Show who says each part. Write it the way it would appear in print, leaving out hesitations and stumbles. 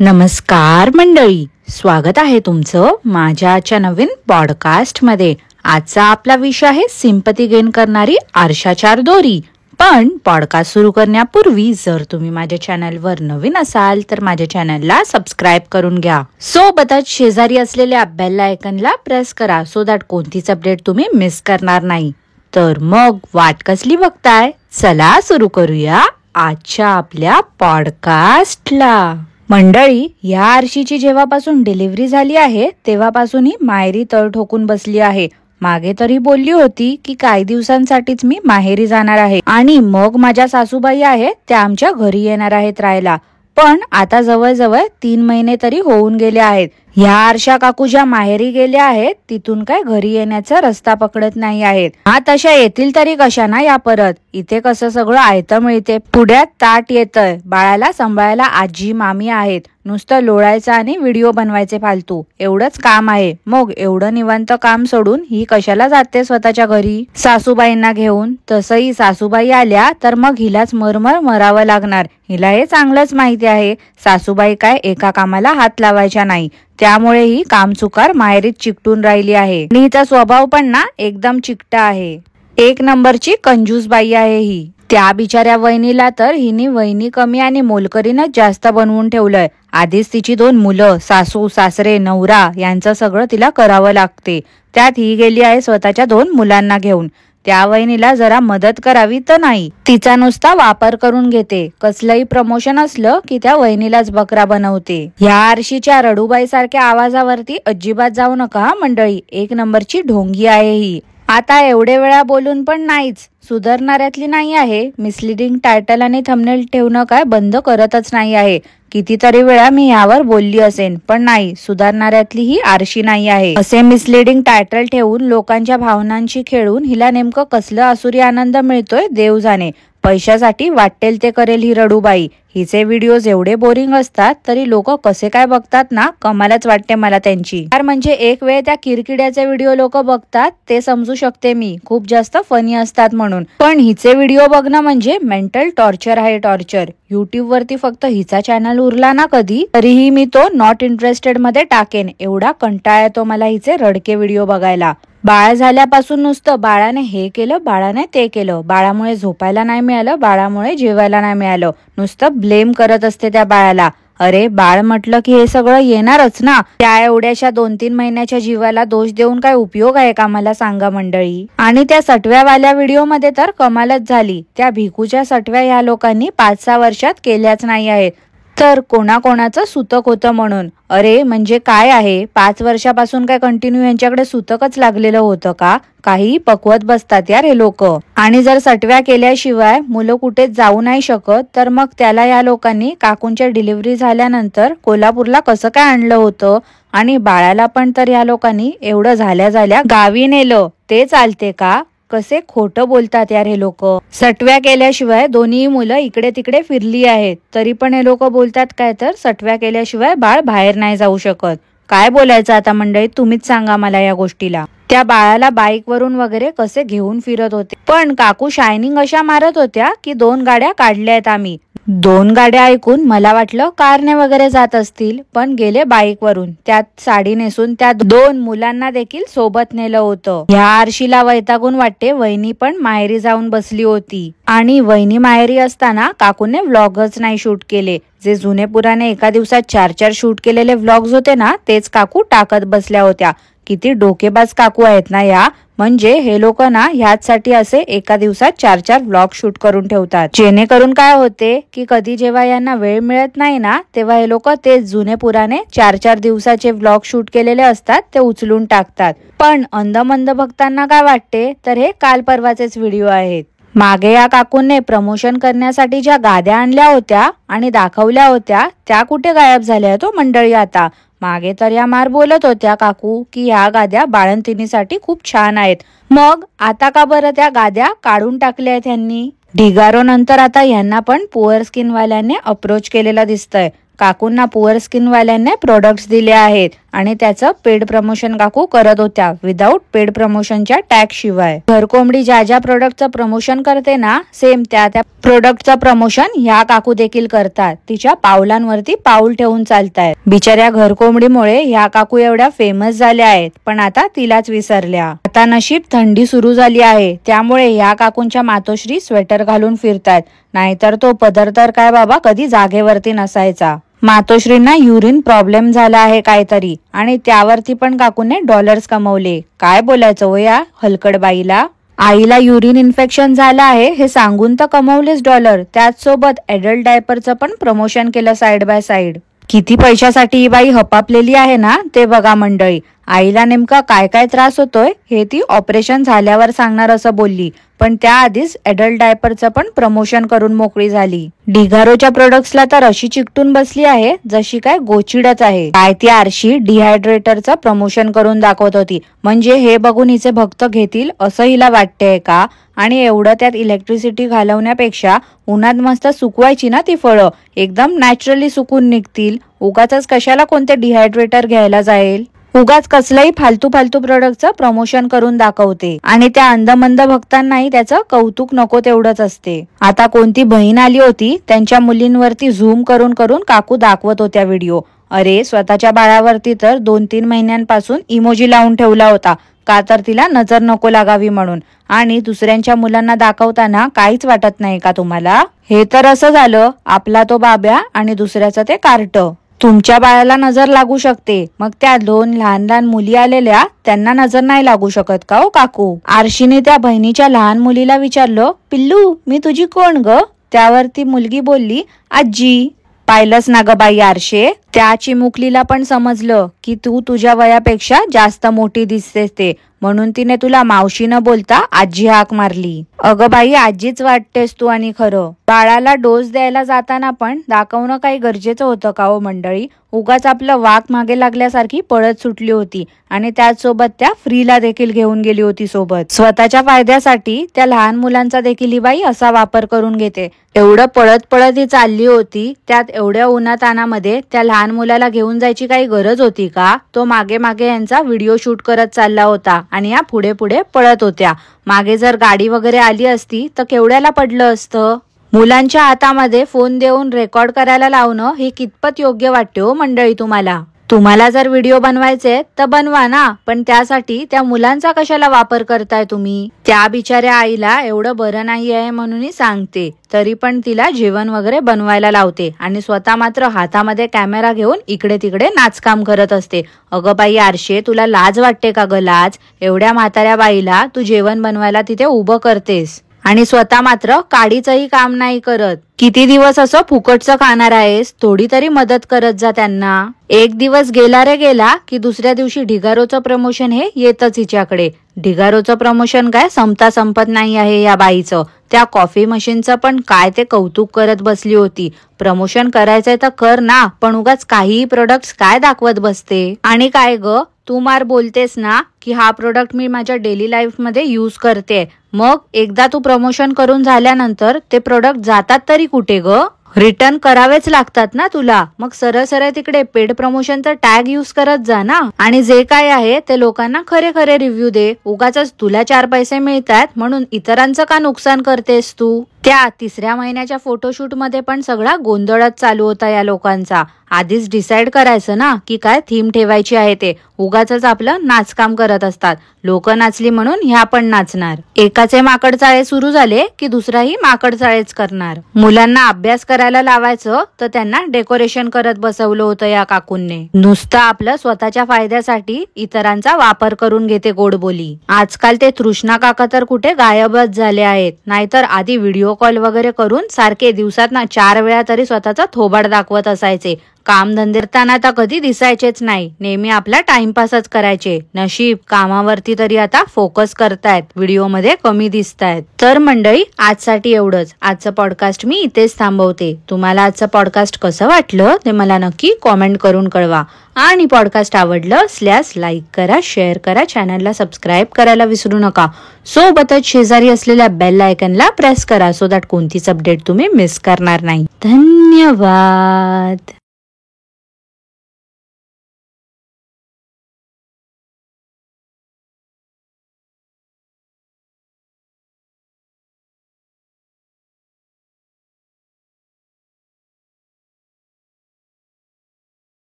Speaker 1: नमस्कार मंडळी, स्वागत आहे तुमचं माझ्या आजच्या नवीन पॉडकास्ट मध्ये। आजचा आपला विषय आहे सिंपती गेन करणारी आरशाचार दोरी। पण पॉडकास्ट सुरू करण्यापूर्वी जर तुम्ही माझ्या चॅनलवर नवीन असाल तर माझ्या चॅनलला सबस्क्राइब करून घ्या। सोबतच शेजारी असलेल्या बेल आयकॉनला प्रेस करा सो दॅट कोणतीच अपडेट तुम्ही मिस करणार नाही। तर मग वाट कसली बघताय, चला सुरू करूया आजच्या आपल्या पॉडकास्टला। मंडळी, या आरशीची जेव्हापासून डिलिव्हरी झाली आहे तेव्हापासून ही माहेरी तळ ठोकून बसली आहे। मागे तरी बोलली होती की काही दिवसांसाठीच मी माहेरी जाणार आहे आणि मग माझ्या सासूबाई आहेत त्या आमच्या घरी येणार आहेत राहायला। पण आता जवळजवळ 3 महिने तरी होऊन गेले आहेत। ह्या आरशा काकू ज्या माहेरी गेल्या आहेत तिथून काय घरी येण्याचा रस्ता पकडत नाही आहेत। हा तशा येतील तरी कशा ना या परत। इथे कसं सगळं आयतं मिळते, पुढ्यात ताट येतंय, बाळाला सांभाळायला आजी मामी आहेत, नुसतं लोळायचं आणि व्हिडिओ बनवायचे फालतू, एवढंच काम आहे। मग एवढं निवांत काम सोडून ही कशाला जाते स्वतःच्या घरी सासूबाईंना घेऊन? तसंही सासूबाई आल्या तर मग हिलाच मरमर मरावं लागणार। हिला हे चांगलंच माहिती आहे सासूबाई काय एका कामाला हात लावायच्या नाही, त्यामुळे ही कामचुकार माहेरीत चिकटून राहिली आहे। आणि हिचा स्वभाव पण ना एकदम चिकटा आहे। एक नंबरची कंजूस बाई आहे ही। त्या बिचाऱ्या वहिनीला तर हिने वहिनी कमी आणि मोलकरीनच जास्त बनवून ठेवलंय। आधीच तिची 2 मुलं, सासू सासरे नवरा यांचं सगळं तिला करावं लागते, त्यात ही गेली आहे स्वतःच्या 2 मुलांना घेऊन। त्या वहिनीला जरा मदत करावी तर नाही, तिचा नुसता वापर करून घेते। कसलंही प्रमोशन असलं की त्या वहिनीलाच बकरा बनवते। ह्या आरशीच्या रडूबाई सारख्या आवाजावरती अजिबात जाऊ नका मंडळी, एक नंबरची ढोंगी आहे ही। आता एवढे वेळा बोलून पण नाहीच, सुधारणाऱ्यातली नाही आहे। मिसलिडिंग टायटल आणि थंबनेल ठेवणं काय बंद करतच नाही आहे। कितीतरी वेळा मी यावर बोलली असेन, पण नाही, सुधारणाऱ्यातली ही आरशी नाही आहे। असे मिसलिडिंग टायटल ठेवून लोकांच्या भावनांशी खेळून हिला नेमकं कसलं आसुरी आनंद मिळतोय देव जाणे। पैशासाठी वाटेल ते करेल ही रडूबाई। हिचे व्हिडिओज एवढे बोरिंग असतात तरी लोक कसे काय बघतात ना, कमालच वाटते मला त्यांची। यार म्हणजे एक वेळ त्या किरकिड्याचे व्हिडिओ लोक बघतात ते समजू शकते मी, खूप जास्त फनी असतात म्हणून, पण हिचे व्हिडिओ बघणं म्हणजे मेंटल टॉर्चर आहे, टॉर्चर। युट्यूब वरती फक्त हिचा चॅनल उरला ना कधी तरीही मी तो नॉट इंटरेस्टेड मध्ये टाकेन, एवढा कंटाळा येतो मला हिचे रडके व्हिडिओ बघायला। बाळ झाल्यापासून नुसतं बाळाने हे केलं, बाळाने ते केलं, बाळामुळे झोपायला नाही मिळालं, बाळामुळे जेवायला नाही मिळालं, नुसतं ब्लेम करत असते त्या बाळाला। अरे बाळ म्हटलं की हे सगळं येणारच ना, त्या एवढ्याशा 2-3 महिन्याच्या जीवाला दोष देऊन काय उपयोग आहे का मला सांगा मंडळी। आणि त्या सटव्यावाल्या व्हिडिओ मध्ये तर कमालच झाली। त्या भिकूच्या सटव्या ह्या लोकांनी 5-6 वर्षात केल्याच नाही आहेत, तर कोणाकोणाचं सुतक होतं म्हणून। अरे म्हणजे काय आहे, 5 वर्षापासून काय कंटिन्यू यांच्याकडे सुतकच लागलेलं होतं का? काही पकवत बसतात यार हे लोक। आणि जर सटव्या केल्याशिवाय मुलं कुठे जाऊ नाही शकत तर मग त्याला या लोकांनी काकूंच्या डिलिव्हरी झाल्यानंतर कोल्हापूरला कसं काय आणलं होतं? आणि बाळाला पण तर या लोकांनी एवढं झाल्या गावी नेलं, ते चालते का? कसे खोटं बोलतात यार हे लोक। सटव्या केल्याशिवाय दोन्ही मुलं इकडे तिकडे फिरली आहेत तरी पण हे लोक बोलतात काय तर सटव्या केल्याशिवाय बाळ बाहेर नाही जाऊ शकत। काय बोलायचं आता मंडळी, तुम्हीच सांगा मला या गोष्टीला। त्या बाळाला बाईक वरून वगैरे कसे घेऊन फिरत होते, पण काकू शायनिंग अशा मारत होत्या की 2 गाड्या काढल्यात आम्ही। 2 गाड्या ऐकून मला वाटलं कारने वगैरे जात असतील, पण गेले बाईक वरून, त्यात साडी नेसून त्या 2 मुलांना देखील सोबत नेलं होतं। ह्या आरशीला वैतागून वाटते वहिनी पण माहेरी जाऊन बसली होती। आणि वहिनी माहेरी असताना काकूने व्लॉगच नाही शूट केले। जे जुने पुराने एका दिवसात 4-4 शूट केलेले व्लॉग्स होते ना, तेच काकू टाकत बसल्या होत्या। किती डोकेबाज काकू आहेत ना या। म्हणजे हे लोक ना ह्याचसाठी असे एका दिवसात 4-4 व्लॉग शूट करून ठेवतात, जेणेकरून काय होते की कधी जेव्हा यांना वेळ मिळत नाही ना तेव्हा हे लोक ते जुने पुराने 4-4 दिवसाचे व्लॉग शूट केलेले असतात ते उचलून टाकतात। पण अंधमंद भक्तांना काय वाटते तर हे काल परवाचेच व्हिडिओ आहेत। मागे या काकूंनी प्रमोशन करण्यासाठी ज्या गाद्या आणल्या होत्या आणि दाखवल्या होत्या त्या कुठे गायब झाल्या तो मंडळी आता? मागे तर या मार बोलत होत्या काकू की ह्या गाद्या बाळंतिणीसाठी खूप छान आहेत, मग आता का बरं त्या गाद्या काढून टाकल्या आहेत ह्यांनी? ढिगारो नंतर आता यांना पण पुअर स्किन वाल्यांनी अप्रोच केलेला दिसतंय। काकूंना पुअर स्किन वाल्यांनी प्रोडक्ट्स दिले आहेत आणि त्याचं पेड प्रमोशन काकू करत होत्या विदाऊट पेड प्रमोशनच्या टॅग शिवाय. घरकोंबडी ज्या ज्या प्रोडक्टचं प्रमोशन करते ना, सेम त्या त्या प्रोडक्टचं प्रमोशन ह्या काकू देखील करतात. तिच्या पावलांवरती पाऊल ठेवून चालतायत. बिचाऱ्या घरकोंबडीमुळे ह्या काकू एवढ्या फेमस झाल्या आहेत, पण आता तिलाच विसरल्या. आता नशीब थंडी सुरू झाली आहे, त्यामुळे ह्या काकूंच्या मातोश्री स्वेटर घालून फिरतात. नाहीतर तो पदर तर काय बाबा कधी जागेवरती नसायचा. मातोश्रींना युरिन प्रॉब्लेम झाला आहे काहीतरी, आणि त्यावरती पण काकूने डॉलर्स कमवले. काय बोलायचं हो या हलकड बाईला. आईला युरिन इन्फेक्शन झालं आहे हे सांगून तर कमवलेच डॉलर, त्याच सोबत एडल्ट डायपरचं पण प्रमोशन केलं साइड बाय साइड. किती पैशासाठी ही बाई हपापलेली आहे ना ते बघा मंडळी. आईला नेमका काय काय त्रास होतोय हे ती ऑपरेशन झाल्यावर सांगणार असं बोलली, पण त्याआधीच एडल्ट डायपरचं पण प्रमोशन करून मोकळी झाली. डिगारोच्या प्रोडक्ट्सला तर अशी चिकटून बसली आहे जशी काय गोचिडच आहे. काय ती आरशी डिहायड्रेटरचं प्रमोशन करून दाखवत होती, म्हणजे हे बघून हिचे भक्त घेतील असं हिला वाटतेय का. आणि एवढं त्यात इलेक्ट्रिसिटी घालवण्यापेक्षा उन्हात मस्त सुकवायची ना ती फळं, एकदम नॅचरली सुकून निघतील. उगाच कशाला कोणते डिहायड्रेटर घ्यायला जाईल. उगाच कसलंही फालतू प्रोडक्टचं प्रमोशन करून दाखवते, आणि त्या अंधमंद भक्तांनाही त्याचं कौतुक नको तेवढंच असते. आता कोणती बहीण आली होती, त्यांच्या मुलींवरती झूम करून करून काकू दाखवत होत्या व्हिडिओ. अरे स्वतःच्या बाळावरती तर 2-3 महिन्यांपासून इमोजी लावून ठेवला होता, का तर तिला नजर नको लागावी म्हणून. आणि दुसऱ्यांच्या मुलांना दाखवताना काहीच वाटत नाही का तुम्हाला. हे तर असं झालं आपला तो बाब्या आणि दुसऱ्याचं ते कार्ट. तुमच्या बाळाला नजर लागू शकते, मग त्या 2 लहान लहान मुली आलेल्या त्यांना नजर नाही लागू शकत का हो काकू. आरशीने त्या बहिणीच्या लहान मुलीला विचारलं, पिल्लू मी तुझी कोण ग. त्यावर ती मुलगी बोलली, आजी. पाहिलंच ना ग बाई आरशे, त्या चिमुकलीला पण समजलं की तू तुझ्या वयापेक्षा जास्त मोठी दिसतेस ते, म्हणून तिने तुला मावशी न बोलता आजी हाक मारली. अगं बाई आजीच वाटतेस तू. आणि खरं बाळाला डोस द्यायला जाताना पण दाखवणं काही गरजेचं होतं का हो मंडळी. उगाच आपलं वाक मागे लागल्यासारखी पळत सुटली होती, आणि त्याचसोबत त्या फ्रीला देखील घेऊन गेली होती सोबत. स्वतःच्या फायद्यासाठी त्या लहान मुलांचा देखील ही बाई असा वापर करून घेते. एवढं पळत पळत ही चालली होती, त्यात एवढ्या उन्हातानामध्ये त्या लहान मुलाला घेऊन जायची काही गरज होती का. तो मागे मागे यांचा व्हिडिओ शूट करत चालला होता, आणि या पुढे पुढे पळत होत्या. मागे जर गाडी वगैरे आली असती तर केवढ्याला पडलं असतं. मुलांच्या हातामध्ये फोन देऊन रेकॉर्ड करायला लावणं हे कितपत योग्य वाटते हो मंडळी तुम्हाला. तुम्हाला जर व्हिडिओ बनवायचे तर बनवा ना, पण त्यासाठी त्या मुलांचा कशाला वापर करताय तुम्ही. त्या बिचाऱ्या आईला एवढं बरं नाही आहे म्हणून सांगते, तरी पण तिला जेवण वगैरे बनवायला लावते, आणि स्वतः मात्र हातामध्ये कॅमेरा घेऊन इकडे तिकडे नाचकाम करत असते. अगं बाई आरशे, तुला लाज वाटते का ग लाज. एवढ्या म्हाताऱ्या बाईला तू जेवण बनवायला तिथे उभं करतेस, आणि स्वतः मात्र काडीचंही काम नाही करत. किती दिवस असं फुकटचं खाणार आहेस, थोडी तरी मदत करत जा त्यांना. एक दिवस गेला रे गेला की दुसऱ्या दिवशी ढिगारोचं प्रमोशन हे येतच हिच्याकडे. ढिगारोचं प्रमोशन काय संपत नाही आहे या बाईचं. त्या कॉफी मशीनचं पण काय ते कौतुक करत बसली होती. प्रमोशन करायचंय तर कर ना, पण उगाच काहीही प्रोडक्ट्स काय दाखवत बसते. आणि काय ग तू मार बोलतेस ना की हा प्रोडक्ट मी माझ्या डेली लाईफ मध्ये यूज करते, मग एकदा तू प्रमोशन करून झाल्यानंतर ते प्रोडक्ट जातात तरी कुठे ग. रिटर्न करावेच लागतात ना तुला. मग सरळ तिकडे पेड प्रमोशनचा टॅग यूज करत जा ना, आणि जे काय आहे ते लोकांना खरे रिव्ह्यू दे. उगाच तुला 4 पैसे मिळतात म्हणून इतरांचं का नुकसान करतेस तू. त्या 3ऱ्या महिन्याच्या फोटोशूट मध्ये पण सगळा गोंधळच चालू होता या लोकांचा. आधीच डिसाइड करायचं ना की काय थीम ठेवायची आहे ते. उगाच आपलं नाचकाम करत असतात. लोक नाचली म्हणून ह्या पण नाचणार. एकाचे माकडचाळे सुरू झाले की दुसराही माकडचाळेच करणार. मुलांना अभ्यास करायला लावायचं तर त्यांना डेकोरेशन करत बसवलं होतं या काकूंनी. नुसतं आपलं स्वतःच्या फायद्यासाठी इतरांचा वापर करून घेते गोडबोली. आजकाल ते तृष्णा काका तर कुठे गायबच झाले आहेत. नाहीतर आधी व्हिडिओ कॉल वगैरे करून सारखे दिवसात 4 वेळा तरी स्वतःचा थोबाड दाखवत असायचे. काम धंदे करताना तर कधी दिसायचेच नाही, नेहमी आपला टाइमपासच करायचे. नशीब कामावरती तरी आता फोकस करतायत, व्हिडिओ मध्ये कमी दिसतायत. तर मंडळी आजसाठी एवढंच. आजचं पॉडकास्ट मी इथेच थांबवते. तुम्हाला आजचं पॉडकास्ट कसं वाटलं ते मला नक्की कॉमेंट करून कळवा. आणि पॉडकास्ट आवडलं असल्यास लाईक करा, शेअर करा, चॅनलला सबस्क्राईब करायला विसरू नका. सोबतच शेजारी असलेल्या बेल आयकनला प्रेस करा, सो दॅट कोणतीच अपडेट तुम्ही मिस करणार नाही. धन्यवाद.